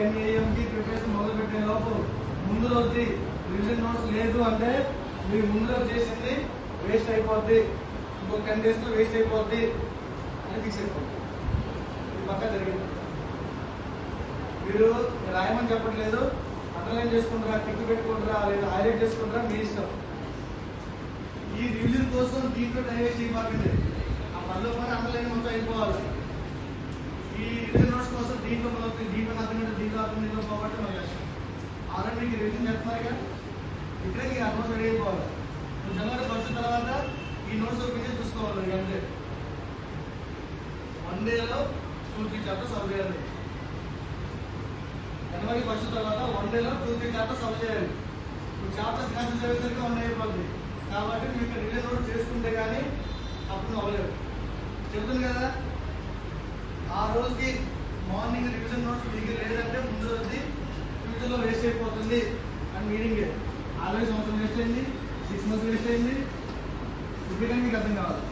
10 AM preparation మొదలు పెట్టే లోపు ముందు రోజు రివిజన్ నోట్స్ లేదు అంటే మీరు ముందు రోజు చేసింది వేస్ట్ అయిపోద్ది, ఇంకో 10 days లో వేస్ట్ అయిపోద్ది అని ఫిక్స్ అయిపోద్ది. ఇది పక్కా జరిగింది. మీరు రాయమని చెప్పట్లేదు, అండర్లైన్ చేసుకుంటారా, టిక్ పెట్టుకుంటారా, లేదా హైలైట్ చేసుకుంటారా మీ ఇష్టం. ఈ రివిజన్ కోసం దీంట్లో టైం వేస్ట్ చేయబాకండి. ఆ పనిలో పని అండర్లైన్ మొత్తం అయిపోవాలి. ఈ రివిజన్ నోట్స్ కోసం దీంట్లో మొదలు దీంట్లో దీంట్లో పోగొట్టి మన కష్టం. ఆల్రెడీ మీకు రివిజన్ చేస్తున్నారుగా, ఇక్కడే మీకు ఆ నోట్స్ రెడీ అయిపోవాలి. జనవరి 1 తర్వాత ఈ నోట్స్ ఓపెన్ చేసి చూసుకోవాలి. అంతే, 1 dayలో 2-3 chapters సాల్వ్ చేయాలి. జనవరి 1 తర్వాత 1 dayలో 2-3 chapters సాల్వ్ చేయాలి. ఇప్పుడు చాప్టర్స్ క్యాన్సిల్ చేసేసరికి 1 day అయిపోతుంది. కాబట్టి మీకు రివిజన్ నోట్ చేసుకుంటే కానీ అప్పుడు అవ్వలేదు. చెప్తుంది కదా, ఆ రోజుకి మార్నింగ్ రివిజన్ నోట్స్ మీకు లేదంటే ముందు రోజు ఫ్యూచర్లో వేస్ట్ అయిపోతుంది అని మీనింగే. ఆల్రెడీ సంవత్సరం వేస్ట్ అయింది, 6 months వేస్ట్ అయింది. ఇప్పుడు మీకు అర్థం కావాలి.